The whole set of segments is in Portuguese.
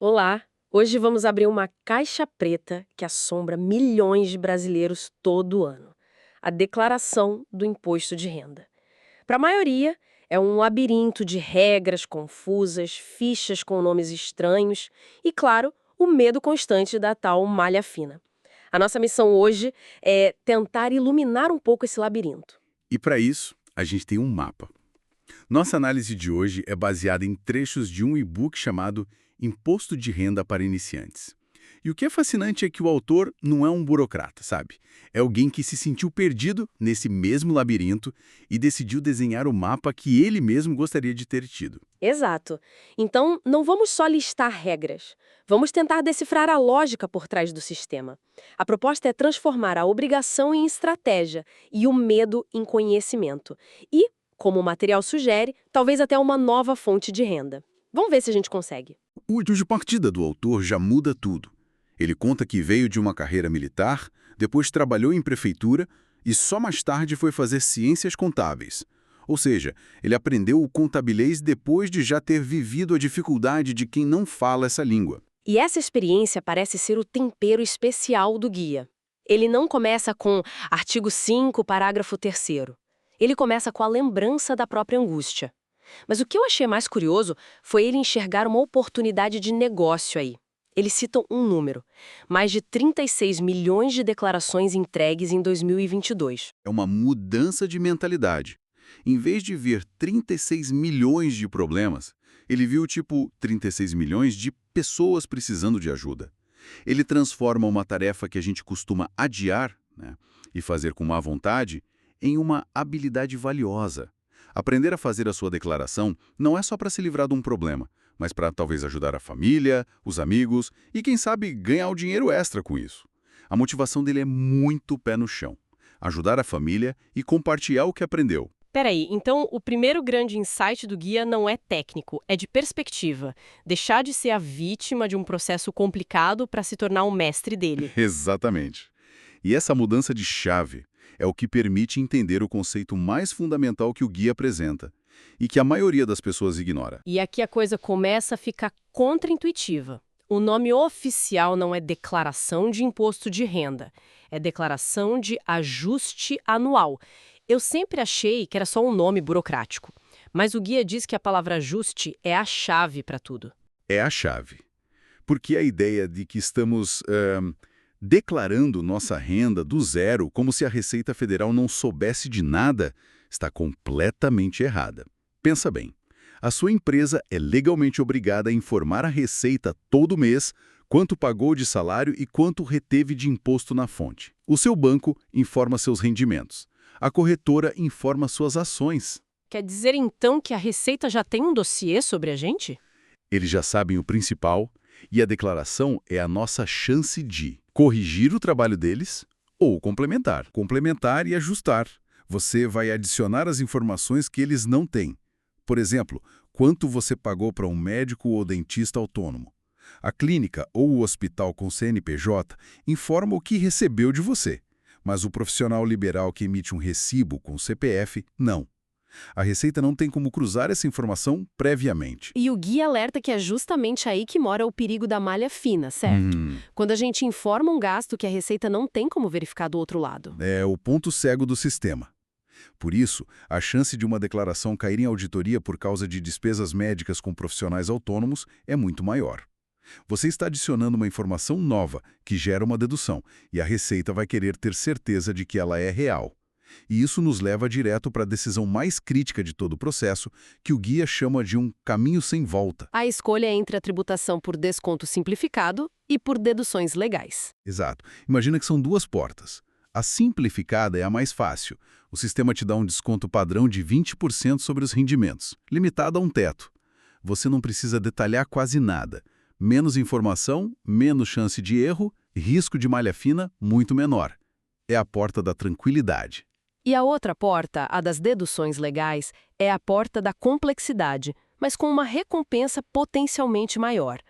Olá! Hoje vamos abrir uma caixa preta que assombra milhões de brasileiros todo ano: a declaração do imposto de renda. Para a maioria, é um labirinto de regras confusas, fichas com nomes estranhos e, claro, o medo constante da tal malha fina. A nossa missão hoje é tentar iluminar um pouco esse labirinto. E para isso, a gente tem um mapa. Nossa análise de hoje é baseada em trechos de um e-book chamado Imposto de Renda para Iniciantes. E o que é fascinante é que o autor não é um burocrata, sabe? É alguém que se sentiu perdido nesse mesmo labirinto e decidiu desenhar o mapa que ele mesmo gostaria de ter tido. Exato. Então, não vamos só listar regras. Vamos tentar decifrar a lógica por trás do sistema. A proposta é transformar a obrigação em estratégia e o medo em conhecimento. E, como o material sugere, talvez até uma nova fonte de renda. Vamos ver se a gente consegue. O de partida do autor já muda tudo. Ele conta que veio de uma carreira militar, depois trabalhou em prefeitura e só mais tarde foi fazer ciências contábeis. Ou seja, ele aprendeu o contabilês depois de já ter vivido a dificuldade de quem não fala essa língua. E essa experiência parece ser o tempero especial do guia. Ele não começa com artigo 5, parágrafo 3º. Ele começa com a lembrança da própria angústia. Mas o que eu achei mais curioso foi ele enxergar uma oportunidade de negócio aí. Eles citam um número: mais de 36 milhões de declarações entregues em 2022. É uma mudança de mentalidade. Em vez de ver 36 milhões de problemas, ele viu tipo 36 milhões de pessoas precisando de ajuda. Ele transforma uma tarefa que a gente costuma adiar, né, e fazer com má vontade em uma habilidade valiosa. Aprender a fazer a sua declaração não é só para se livrar de um problema, mas para talvez ajudar a família, os amigos e, quem sabe, ganhar o dinheiro extra com isso. A motivação dele é muito pé no chão. Ajudar a família e compartilhar o que aprendeu. Peraí, então o primeiro grande insight do guia não é técnico, é de perspectiva. Deixar de ser a vítima de um processo complicado para se tornar o mestre dele. Exatamente. E essa mudança de chave é o que permite entender o conceito mais fundamental que o guia apresenta e que a maioria das pessoas ignora. E aqui a coisa começa a ficar contraintuitiva. O nome oficial não é declaração de imposto de renda, é declaração de ajuste anual. Eu sempre achei que era só um nome burocrático, mas o guia diz que a palavra ajuste é a chave para tudo. É a chave. Porque a ideia de que estamos declarando nossa renda do zero, como se a Receita Federal não soubesse de nada, está completamente errada. Pensa bem, a sua empresa é legalmente obrigada a informar a Receita todo mês quanto pagou de salário e quanto reteve de imposto na fonte. O seu banco informa seus rendimentos. A corretora informa suas ações. Quer dizer então que a Receita já tem um dossiê sobre a gente? Eles já sabem o principal e a declaração é a nossa chance de corrigir o trabalho deles ou complementar. Complementar e ajustar. Você vai adicionar as informações que eles não têm. Por exemplo, quanto você pagou para um médico ou dentista autônomo. A clínica ou o hospital com CNPJ informa o que recebeu de você, mas o profissional liberal que emite um recibo com CPF, não. A Receita não tem como cruzar essa informação previamente. E o guia alerta que é justamente aí que mora o perigo da malha fina, certo? Quando a gente informa um gasto que a Receita não tem como verificar do outro lado. É o ponto cego do sistema. Por isso, a chance de uma declaração cair em auditoria por causa de despesas médicas com profissionais autônomos é muito maior. Você está adicionando uma informação nova, que gera uma dedução, e a Receita vai querer ter certeza de que ela é real. E isso nos leva direto para a decisão mais crítica de todo o processo, que o guia chama de um caminho sem volta. A escolha é entre a tributação por desconto simplificado e por deduções legais. Exato. Imagina que são duas portas. A simplificada é a mais fácil. O sistema te dá um desconto padrão de 20% sobre os rendimentos, limitado a um teto. Você não precisa detalhar quase nada. Menos informação, menos chance de erro, risco de malha fina muito menor. É a porta da tranquilidade. E a outra porta, a das deduções legais, é a porta da complexidade, mas com uma recompensa potencialmente maior.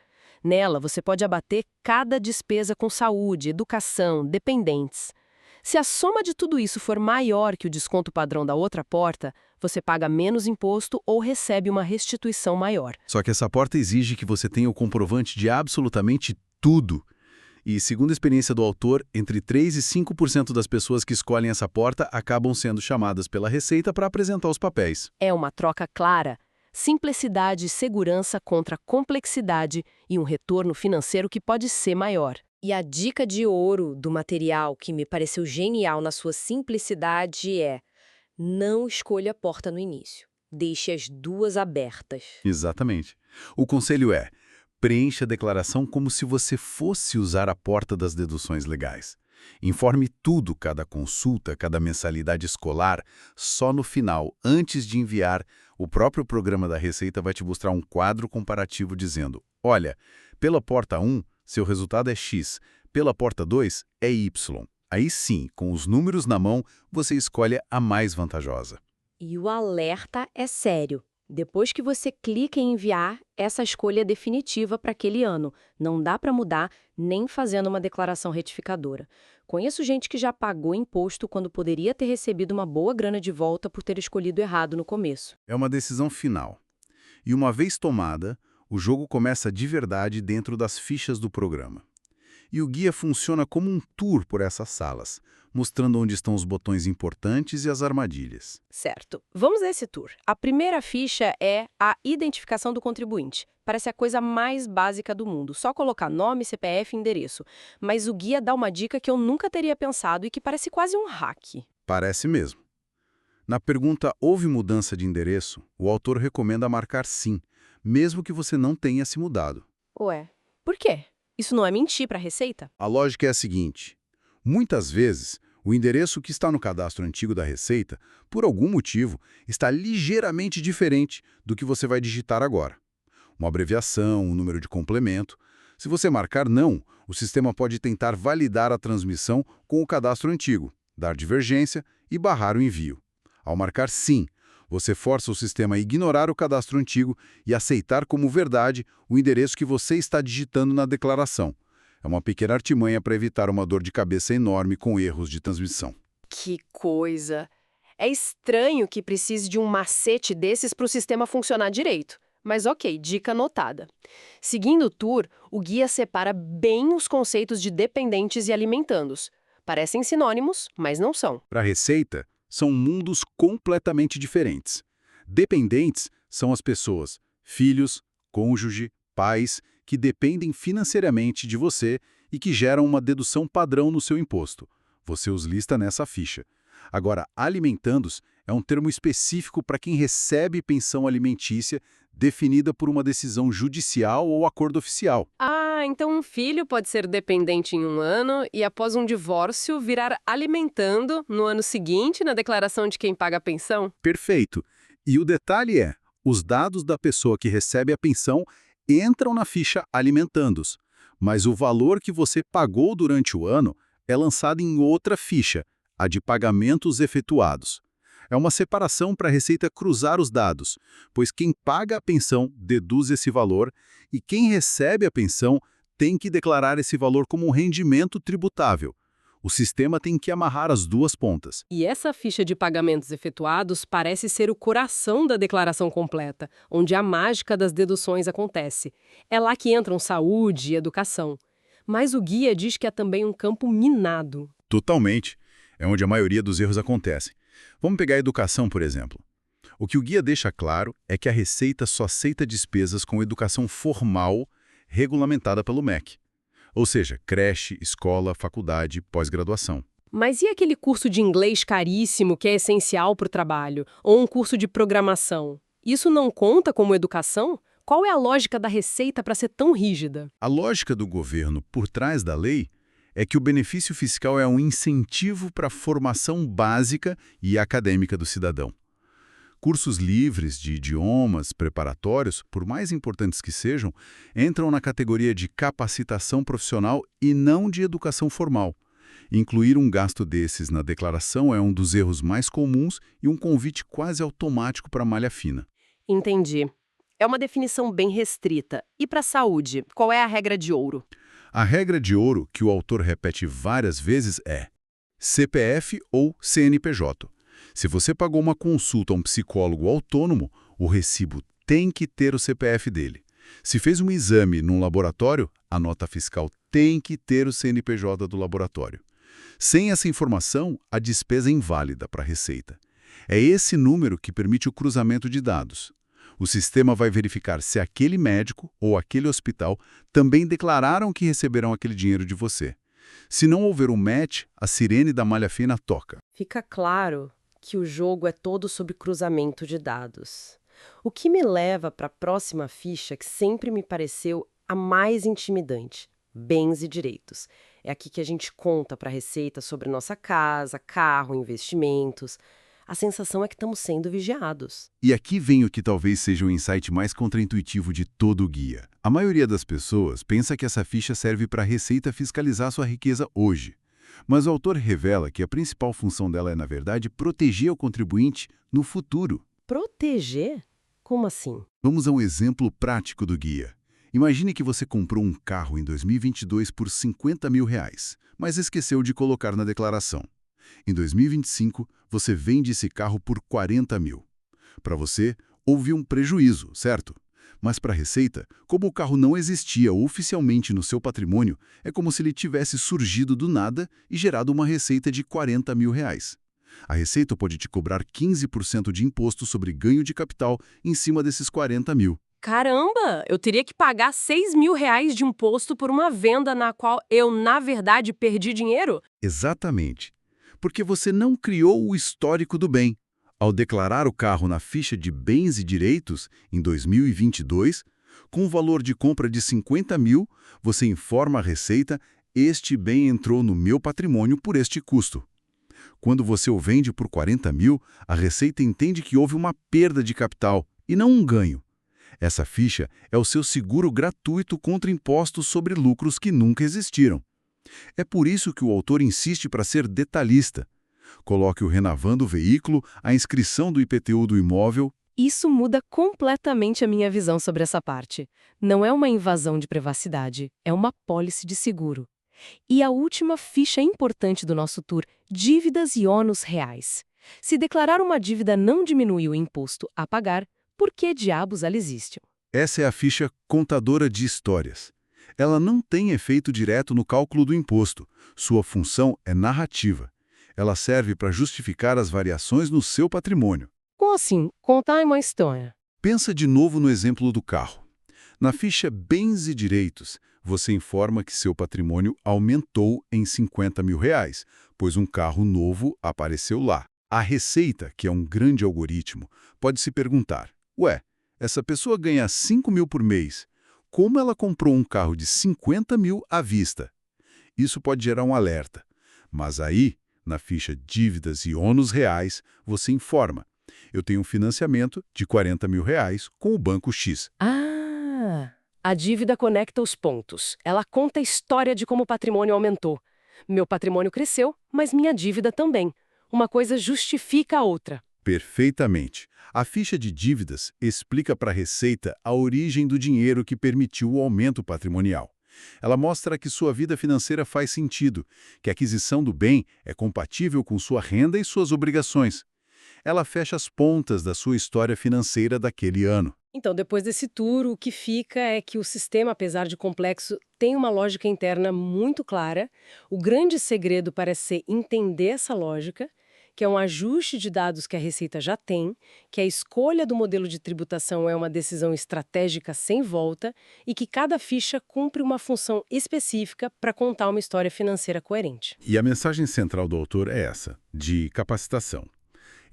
Nela, você pode abater cada despesa com saúde, educação, dependentes. Se a soma de tudo isso for maior que o desconto padrão da outra porta, você paga menos imposto ou recebe uma restituição maior. Só que essa porta exige que você tenha o comprovante de absolutamente tudo. E, segundo a experiência do autor, entre 3% e 5% das pessoas que escolhem essa porta acabam sendo chamadas pela Receita para apresentar os papéis. É uma troca clara. Simplicidade e segurança contra complexidade e um retorno financeiro que pode ser maior. E a dica de ouro do material que me pareceu genial na sua simplicidade é: não escolha a porta no início. Deixe as duas abertas. Exatamente. O conselho é: preencha a declaração como se você fosse usar a porta das deduções legais. Informe tudo, cada consulta, cada mensalidade escolar, só no final, antes de enviar, o próprio programa da Receita vai te mostrar um quadro comparativo dizendo: olha, pela porta 1, seu resultado é X, pela porta 2 é Y. Aí sim, com os números na mão, você escolhe a mais vantajosa. E o alerta é sério. Depois que você clica em enviar, essa escolha é definitiva para aquele ano. Não dá para mudar nem fazendo uma declaração retificadora. Conheço gente que já pagou imposto quando poderia ter recebido uma boa grana de volta por ter escolhido errado no começo. É uma decisão final. E uma vez tomada, o jogo começa de verdade dentro das fichas do programa. E o guia funciona como um tour por essas salas, mostrando onde estão os botões importantes e as armadilhas. Certo. Vamos a esse tour. A primeira ficha é a identificação do contribuinte. Parece a coisa mais básica do mundo, só colocar nome, CPF e endereço. Mas o guia dá uma dica que eu nunca teria pensado e que parece quase um hack. Parece mesmo. Na pergunta "houve mudança de endereço?", o autor recomenda marcar sim, mesmo que você não tenha se mudado. Ué, por quê? Isso não é mentir para a Receita? A lógica é a seguinte: muitas vezes, o endereço que está no cadastro antigo da Receita, por algum motivo, está ligeiramente diferente do que você vai digitar agora. Uma abreviação, um número de complemento. Se você marcar não, o sistema pode tentar validar a transmissão com o cadastro antigo, dar divergência e barrar o envio. Ao marcar sim, você força o sistema a ignorar o cadastro antigo e aceitar como verdade o endereço que você está digitando na declaração. É uma pequena artimanha para evitar uma dor de cabeça enorme com erros de transmissão. Que coisa! É estranho que precise de um macete desses para o sistema funcionar direito. Mas ok, dica anotada. Seguindo o tour, o guia separa bem os conceitos de dependentes e alimentandos. Parecem sinônimos, mas não são. Para a Receita, são mundos completamente diferentes. Dependentes são as pessoas, filhos, cônjuge, pais, que dependem financeiramente de você e que geram uma dedução padrão no seu imposto. Você os lista nessa ficha. Agora, alimentandos é um termo específico para quem recebe pensão alimentícia definida por uma decisão judicial ou acordo oficial. Ah, então um filho pode ser dependente em um ano e, após um divórcio, virar alimentando no ano seguinte na declaração de quem paga a pensão? Perfeito. E o detalhe é, os dados da pessoa que recebe a pensão entram na ficha alimentandos, mas o valor que você pagou durante o ano é lançado em outra ficha, a de pagamentos efetuados. É uma separação para a Receita cruzar os dados, pois quem paga a pensão deduz esse valor e quem recebe a pensão tem que declarar esse valor como um rendimento tributável. O sistema tem que amarrar as duas pontas. E essa ficha de pagamentos efetuados parece ser o coração da declaração completa, onde a mágica das deduções acontece. É lá que entram saúde e educação. Mas o guia diz que é também um campo minado. Totalmente. É onde a maioria dos erros acontecem. Vamos pegar a educação, por exemplo. O que o guia deixa claro é que a Receita só aceita despesas com educação formal regulamentada pelo MEC. Ou seja, creche, escola, faculdade, pós-graduação. Mas e aquele curso de inglês caríssimo que é essencial para o trabalho? Ou um curso de programação? Isso não conta como educação? Qual é a lógica da Receita para ser tão rígida? A lógica do governo por trás da lei é que o benefício fiscal é um incentivo para a formação básica e acadêmica do cidadão. Cursos livres de idiomas, preparatórios, por mais importantes que sejam, entram na categoria de capacitação profissional e não de educação formal. Incluir um gasto desses na declaração é um dos erros mais comuns e um convite quase automático para a malha fina. Entendi. É uma definição bem restrita. E para a saúde, qual é a regra de ouro? A regra de ouro, que o autor repete várias vezes, é CPF ou CNPJ. Se você pagou uma consulta a um psicólogo autônomo, o recibo tem que ter o CPF dele. Se fez um exame num laboratório, a nota fiscal tem que ter o CNPJ do laboratório. Sem essa informação, a despesa é inválida para a Receita. É esse número que permite o cruzamento de dados. O sistema vai verificar se aquele médico ou aquele hospital também declararam que receberão aquele dinheiro de você. Se não houver um match, a sirene da malha fina toca. Fica claro que o jogo é todo sobre cruzamento de dados. O que me leva para a próxima ficha que sempre me pareceu a mais intimidante: bens e direitos. É aqui que a gente conta para a Receita sobre nossa casa, carro, investimentos. A sensação é que estamos sendo vigiados. E aqui vem o que talvez seja o insight mais contraintuitivo de todo o guia. A maioria das pessoas pensa que essa ficha serve para a Receita fiscalizar sua riqueza hoje. Mas o autor revela que a principal função dela é, na verdade, proteger o contribuinte no futuro. Proteger? Como assim? Vamos a um exemplo prático do guia. Imagine que você comprou um carro em 2022 por R$ 50 mil, mas esqueceu de colocar na declaração. Em 2025, você vende esse carro por 40 mil. Para você, houve um prejuízo, certo? Mas para a Receita, como o carro não existia oficialmente no seu patrimônio, é como se ele tivesse surgido do nada e gerado uma receita de 40 mil reais. A Receita pode te cobrar 15% de imposto sobre ganho de capital em cima desses 40 mil. Caramba! Eu teria que pagar R$ 6.000 de imposto por uma venda na qual eu, na verdade, perdi dinheiro? Exatamente. Porque você não criou o histórico do bem. Ao declarar o carro na ficha de bens e direitos, em 2022, com o valor de compra de 50 mil, você informa a Receita: este bem entrou no meu patrimônio por este custo. Quando você o vende por 40 mil, a Receita entende que houve uma perda de capital e não um ganho. Essa ficha é o seu seguro gratuito contra impostos sobre lucros que nunca existiram. É por isso que o autor insiste para ser detalhista. Coloque o Renavan do veículo, a inscrição do IPTU do imóvel. Isso muda completamente a minha visão sobre essa parte. Não é uma invasão de privacidade, é uma apólice de seguro. E a última ficha importante do nosso tour: dívidas e ônus reais. Se declarar uma dívida não diminui o imposto a pagar, por que diabos ela existe? Essa é a ficha contadora de histórias. Ela não tem efeito direto no cálculo do imposto. Sua função é narrativa. Ela serve para justificar as variações no seu patrimônio. Como assim? Contar uma história. Pensa de novo no exemplo do carro. Na ficha Bens e Direitos, você informa que seu patrimônio aumentou em 50 mil reais, pois um carro novo apareceu lá. A Receita, que é um grande algoritmo, pode se perguntar: ué, essa pessoa ganha 5 mil por mês. Como ela comprou um carro de 50 mil à vista? Isso pode gerar um alerta. Mas aí, na ficha Dívidas e ônus reais, você informa: eu tenho um financiamento de 40 mil reais com o Banco X. Ah! A dívida conecta os pontos. Ela conta a história de como o patrimônio aumentou. Meu patrimônio cresceu, mas minha dívida também. Uma coisa justifica a outra. Perfeitamente. A ficha de dívidas explica para a Receita a origem do dinheiro que permitiu o aumento patrimonial. Ela mostra que sua vida financeira faz sentido, que a aquisição do bem é compatível com sua renda e suas obrigações. Ela fecha as pontas da sua história financeira daquele ano. Então, depois desse tour, o que fica é que o sistema, apesar de complexo, tem uma lógica interna muito clara. O grande segredo parece ser entender essa lógica, que é um ajuste de dados que a Receita já tem, que a escolha do modelo de tributação é uma decisão estratégica sem volta e que cada ficha cumpre uma função específica para contar uma história financeira coerente. E a mensagem central do autor é essa, de capacitação.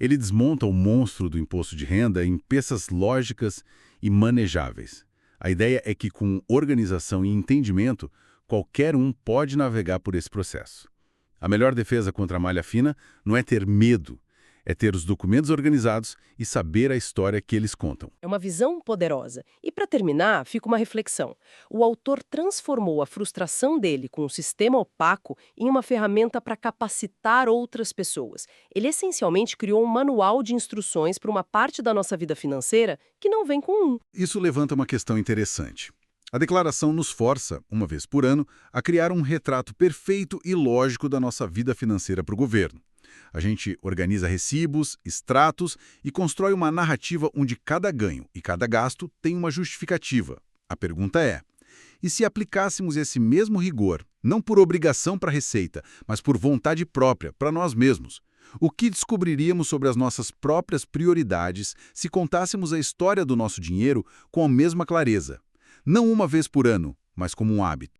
Ele desmonta o monstro do imposto de renda em peças lógicas e manejáveis. A ideia é que, com organização e entendimento, qualquer um pode navegar por esse processo. A melhor defesa contra a malha fina não é ter medo, é ter os documentos organizados e saber a história que eles contam. É uma visão poderosa. E para terminar, fica uma reflexão. O autor transformou a frustração dele com um sistema opaco em uma ferramenta para capacitar outras pessoas. Ele essencialmente criou um manual de instruções para uma parte da nossa vida financeira que não vem com um. Isso levanta uma questão interessante. A declaração nos força, uma vez por ano, a criar um retrato perfeito e lógico da nossa vida financeira para o governo. A gente organiza recibos, extratos e constrói uma narrativa onde cada ganho e cada gasto tem uma justificativa. A pergunta é: e se aplicássemos esse mesmo rigor, não por obrigação para a Receita, mas por vontade própria, para nós mesmos? O que descobriríamos sobre as nossas próprias prioridades se contássemos a história do nosso dinheiro com a mesma clareza? Não uma vez por ano, mas como um hábito.